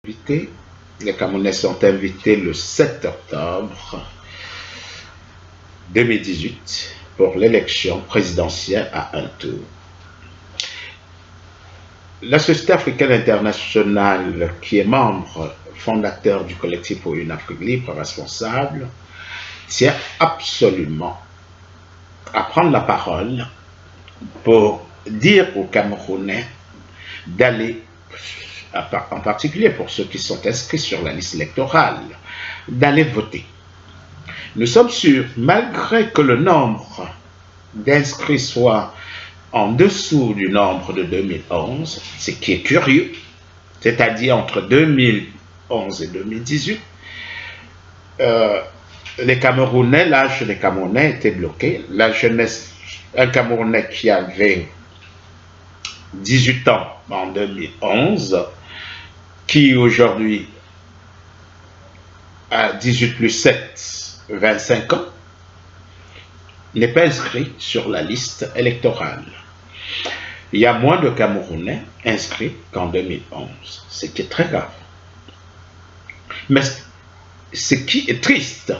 invités. Les Camerounais sont invités le 7 octobre 2018 pour l'élection présidentielle à un tour. La Société africaine internationale, qui est membre fondateur du collectif pour une Afrique libre responsable, tient absolument à prendre la parole pour dire aux Camerounais d'aller, en particulier pour ceux qui sont inscrits sur la liste électorale, d'aller voter. Nous sommes sûrs, malgré que le nombre d'inscrits soit en dessous du nombre de 2011, ce qui est curieux, c'est-à-dire entre 2011 et 2018, les Camerounais, l'âge des Camerounais était bloqué. La jeunesse, un Camerounais qui avait 18 ans en 2011, qui aujourd'hui a 18 plus 7, 25 ans, n'est pas inscrit sur la liste électorale. Il y a moins de Camerounais inscrits qu'en 2011, ce qui est très grave. Mais ce qui est triste,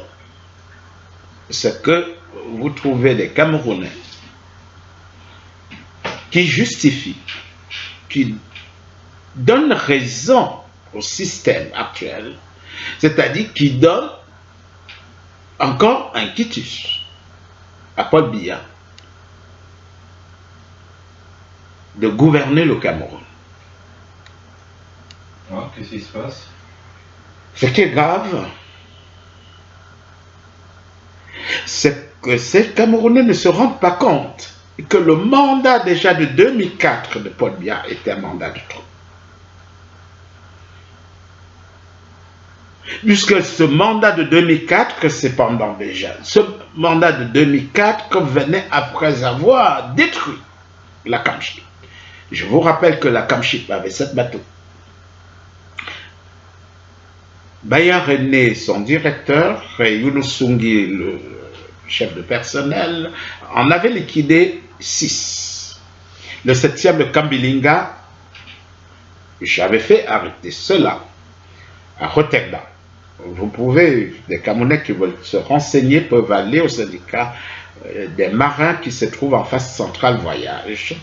c'est que vous trouvez des Camerounais qui justifient, qui donnent raison au système actuel, c'est-à-dire qui donnent encore un quitus à Paul Biya de gouverner le Cameroun. Ah, qu'est-ce qui se passe? Ce qui est grave, c'est que ces Camerounais ne se rendent pas compte que le mandat déjà de 2004 de Paul Biya était un mandat de trop. Puisque ce mandat de 2004, cependant déjà, ce mandat de 2004 venait après avoir détruit la Kamship. Je vous rappelle que la Kamship avait 7 bateaux. Baya René, son directeur, et Younous Sungui, le chef de personnel, en avait liquidé 6. Le 7e, le Kambilinga, j'avais fait arrêter cela à Rotterdam. Vous pouvez, les Camerounais qui veulent se renseigner peuvent aller au syndicat des marins qui se trouve en face centrale voyage.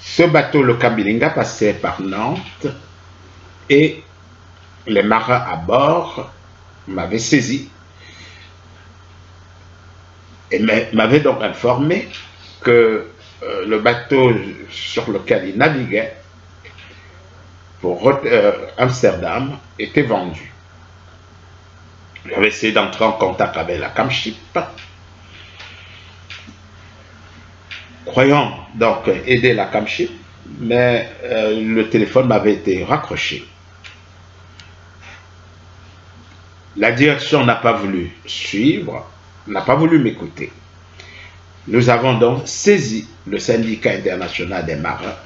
Ce bateau, le Kambilinga, passait par Nantes et les marins à bord m'avaient saisi et m'avaient donc informé que le bateau sur lequel ils naviguaient pour Amsterdam était vendu. J'avais essayé d'entrer en contact avec la Kamship, croyant donc aider la Kamship, mais le téléphone m'avait été raccroché. La direction n'a pas voulu suivre, n'a pas voulu m'écouter. Nous avons donc saisi le syndicat international des marins.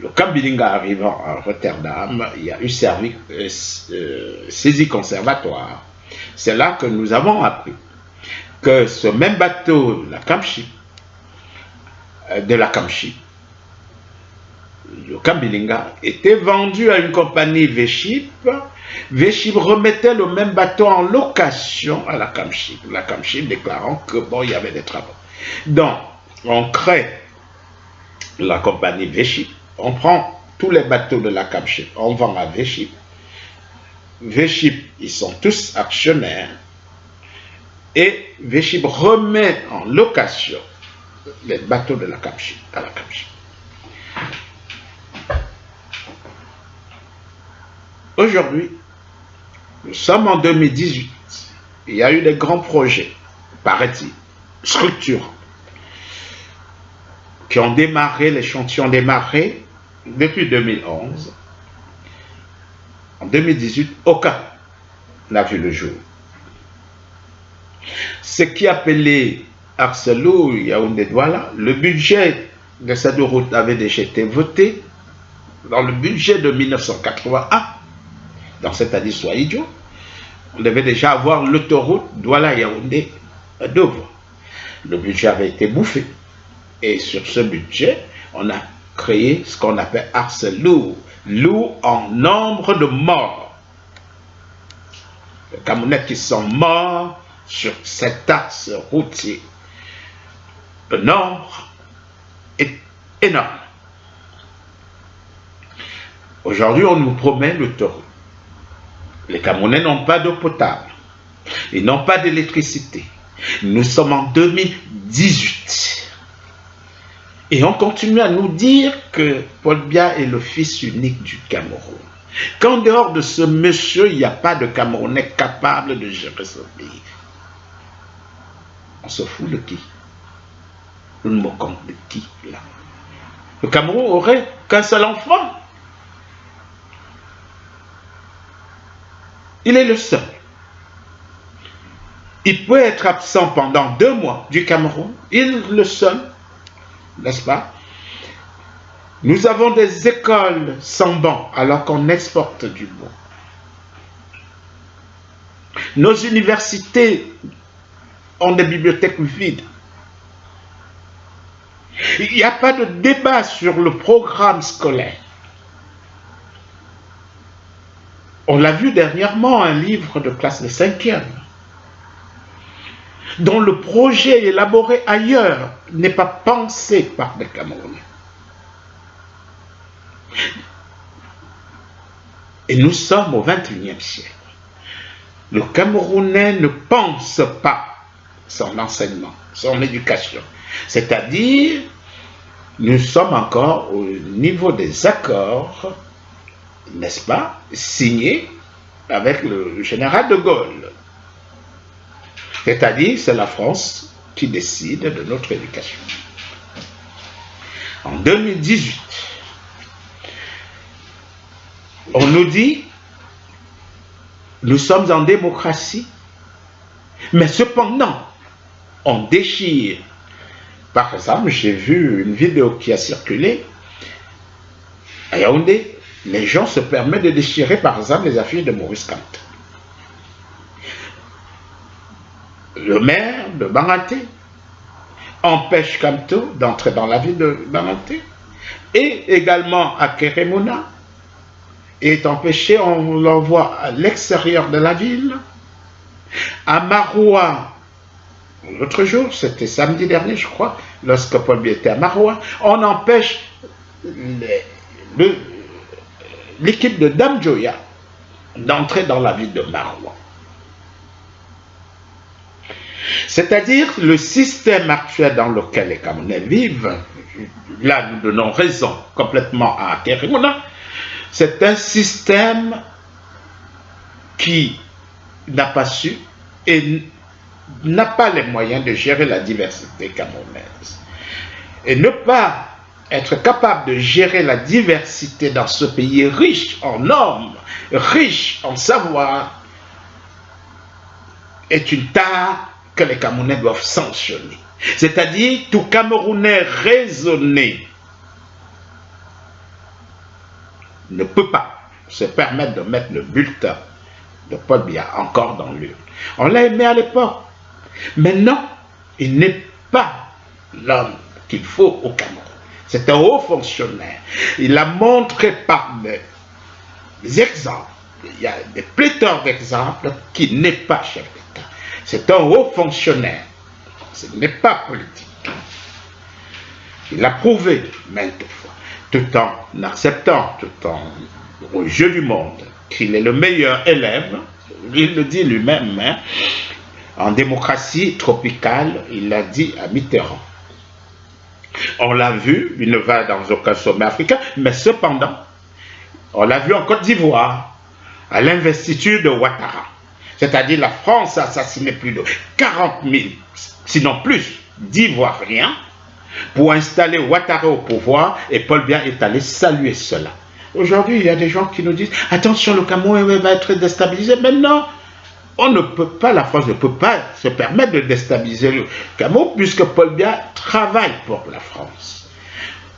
Le Kambilinga arrivant à Rotterdam, il y a eu saisie conservatoire. C'est là que nous avons appris que ce même bateau, la Kamship, de la Kamship, le Kambilinga, était vendu à une compagnie Veship. Veship remettait le même bateau en location à la Kamship. La Kamship déclarant que bon, il y avait des travaux. Donc, on crée la compagnie Veship. On prend tous les bateaux de la Kamship, on vend à Veship. Veship, ils sont tous actionnaires. Et Veship remet en location les bateaux de la Kamship à la Kamship. Aujourd'hui, nous sommes en 2018. Il y a eu des grands projets, paraît-il, structurants, qui ont démarré, les chantiers ont démarré depuis 2011. En 2018, aucun n'a vu le jour. Ce qui appelait Arcelor, Yaoundé-Douala, le budget de cette route avait déjà été voté dans le budget de 1981. Dans cette année Soaïdjo, on devait déjà avoir l'autoroute Douala-Yaoundé-Dovo. Le budget avait été bouffé. Et sur ce budget, on a créé ce qu'on appelle Arcelor, loue en nombre de morts. Les Camerounais qui sont morts sur cet axe routier. Le nombre est énorme. Aujourd'hui, on nous promet l'autoroute. Les Camerounais n'ont pas d'eau potable. Ils n'ont pas d'électricité. Nous sommes en 2018. Et on continue à nous dire que Paul Biya est le fils unique du Cameroun. Qu'en dehors de ce monsieur, il n'y a pas de Camerounais capable de gérer ce pays. On se fout de qui? Nous nous moquons de qui là? Le Cameroun aurait qu'un seul enfant. Il est le seul. Il peut être absent pendant 2 mois du Cameroun. Il est le seul, n'est-ce pas? Nous avons des écoles sans banc alors qu'on exporte du bois. Nos universités ont des bibliothèques vides. Il n'y a pas de débat sur le programme scolaire. On l'a vu dernièrement, un livre de classe de 5e, dont le projet élaboré ailleurs n'est pas pensé par les Camerounais. Et nous sommes au XXIe siècle. Le Camerounais ne pense pas son enseignement, son éducation. C'est-à-dire, nous sommes encore au niveau des accords, n'est-ce pas, signés avec le général de Gaulle. C'est-à-dire, c'est la France qui décide de notre éducation. En 2018, on nous dit, nous sommes en démocratie, mais cependant, on déchire. Par exemple, j'ai vu une vidéo qui a circulé à Yaoundé. Les gens se permettent de déchirer, par exemple, les affiches de Maurice Kamto. Le maire de Banganté empêche Kamto d'entrer dans la ville de Banganté. Et également à Keremouna est empêché, on l'envoie à l'extérieur de la ville. À Maroua, l'autre jour, c'était samedi dernier, je crois, lorsque Paul Biya était à Maroua, on empêche l'équipe de Dame Joya d'entrer dans la ville de Maroua. C'est-à-dire le système actuel dans lequel les Camerounais vivent, là nous donnons raison complètement à Keremouna, c'est un système qui n'a pas su et n'a pas les moyens de gérer la diversité camerounaise. Et ne pas être capable de gérer la diversité dans ce pays riche en normes, riche en savoir, est une tare que les Camerounais doivent sanctionner. C'est-à-dire, tout Camerounais raisonné ne peut pas se permettre de mettre le bulletin de Paul Biya encore dans l'urne. On l'a aimé à l'époque. Maintenant, il n'est pas l'homme qu'il faut au Cameroun. C'est un haut fonctionnaire. Il a montré par des exemples, il y a des pléthores d'exemples, qu'il n'est pas chef d'État. C'est un haut fonctionnaire. Ce n'est pas politique. Il a prouvé maintes fois, tout en acceptant, tout en au jeu du monde, qu'il est le meilleur élève. Il le dit lui-même, hein. En démocratie tropicale, il l'a dit à Mitterrand. On l'a vu, il ne va dans aucun sommet africain, mais cependant, on l'a vu en Côte d'Ivoire, à l'investiture de Ouattara. C'est-à-dire la France a assassiné plus de 40 000, sinon plus, d'Ivoiriens pour installer Ouattara au pouvoir, et Paul Biya est allé saluer cela. Aujourd'hui, il y a des gens qui nous disent « Attention, le Cameroun va être déstabilisé. » Mais non, on ne peut pas, la France ne peut pas se permettre de déstabiliser le Cameroun puisque Paul Biya travaille pour la France.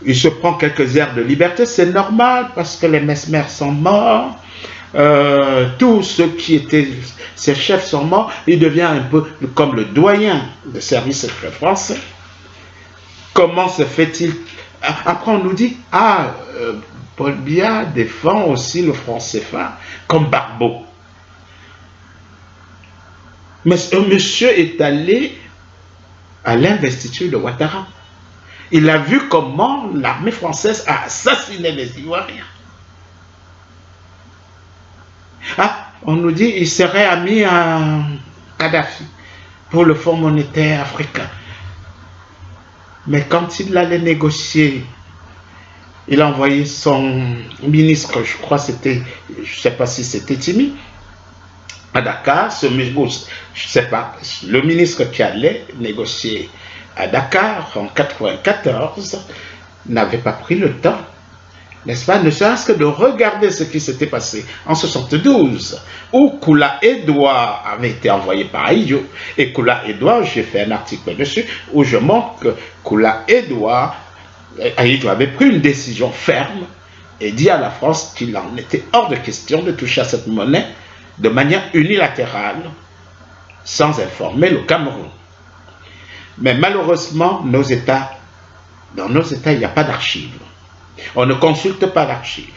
Il se prend quelques airs de liberté, c'est normal parce que les Mesmer sont morts, tous ceux qui étaient ses chefs sont morts, il devient un peu comme le doyen des services secrets français. Comment se fait-il? Après on nous dit, Paul Biya défend aussi le franc CFA comme barbeau. Mais ce monsieur est allé à l'investiture de Ouattara. Il a vu comment l'armée française a assassiné les Ivoiriens. Ah, on nous dit qu'il serait ami à Kadhafi pour le Fonds monétaire africain. Mais quand il allait négocier, il a envoyé son ministre, je crois c'était, je ne sais pas si c'était Timi, à Dakar, je ne sais pas, le ministre qui allait négocier à Dakar en 1994 n'avait pas pris le temps, n'est-ce pas, ne serait-ce que de regarder ce qui s'était passé en 1972, où Koula Edouard avait été envoyé par Aïdjo. Et Koula Edouard, j'ai fait un article dessus, où je montre que Koula Edouard, Aïdjo avait pris une décision ferme et dit à la France qu'il en était hors de question de toucher à cette monnaie de manière unilatérale, sans informer le Cameroun. Mais malheureusement, dans nos États, il n'y a pas d'archives. On ne consulte pas d'archives.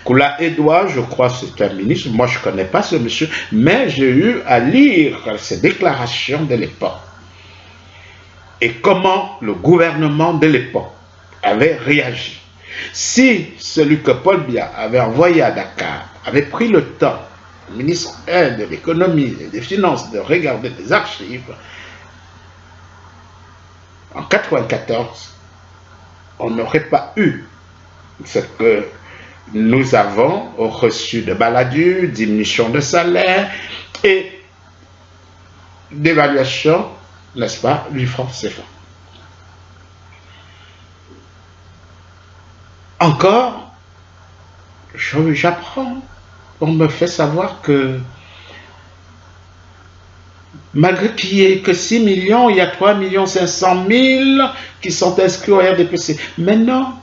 Koula Edouard, je crois que c'est un ministre, moi je ne connais pas ce monsieur, mais j'ai eu à lire ses déclarations de l'époque. Et comment le gouvernement de l'époque avait réagi. Si celui que Paul Biya avait envoyé à Dakar avait pris le temps, le ministre de l'économie et des finances, de regarder les archives, en 1994, on n'aurait pas eu ce que nous avons reçu de Balladur, diminution de salaire et d'évaluation, n'est-ce pas, du franc CFA. Encore, j'apprends, on me fait savoir que malgré qu'il n'y ait que 6 millions, il y a 3 500 000 qui sont inscrits au RDPC. Mais non,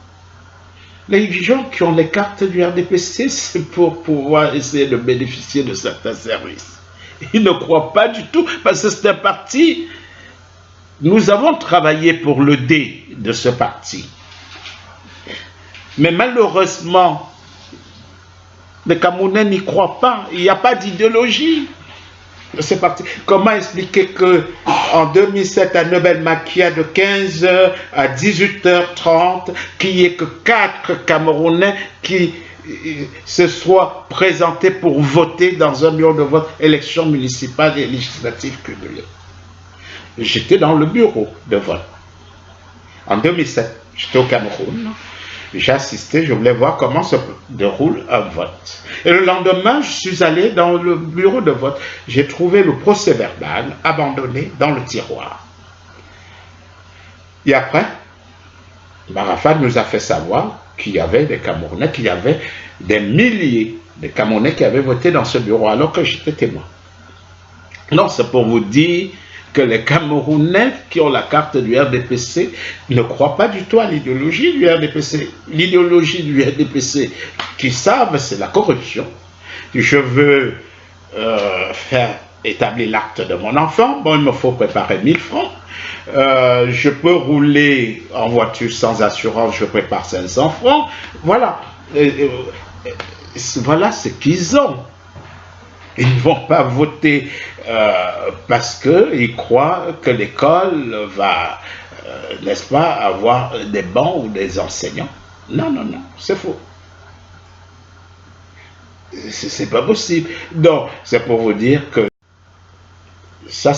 les gens qui ont les cartes du RDPC, c'est pour pouvoir essayer de bénéficier de certains services. Ils ne croient pas du tout, parce que c'est un parti. Nous avons travaillé pour le D de ce parti. Mais malheureusement, les Camerounais n'y croient pas. Il n'y a pas d'idéologie de ce parti. Comment expliquer qu'en 2007, à Nebel-Makia, de 15h à 18h30, qu'il n'y ait que 4 Camerounais qui se soient présentés pour voter dans un bureau de vote, élections municipales et législatives cumulées. J'étais dans le bureau de vote. En 2007, j'étais au Cameroun. J'ai assisté, je voulais voir comment se déroule un vote. Et le lendemain, je suis allé dans le bureau de vote. J'ai trouvé le procès-verbal abandonné dans le tiroir. Et après, Marafat nous a fait savoir qu'il y avait des Camerounais, qu'il y avait des milliers de Camerounais qui avaient voté dans ce bureau, alors que j'étais témoin. Non, c'est pour vous dire que les Camerounais qui ont la carte du RDPC ne croient pas du tout à l'idéologie du RDPC. L'idéologie du RDPC qu'ils savent, c'est la corruption. Je veux faire établir l'acte de mon enfant, bon, il me faut préparer 1000 francs. Je peux rouler en voiture sans assurance, je prépare 500 francs. Voilà. Voilà ce qu'ils ont. Ils ne vont pas voter parce qu'ils croient que l'école va, n'est-ce pas, avoir des bancs ou des enseignants. Non, non, non, c'est faux. C'est pas possible. Donc, c'est pour vous dire que ça,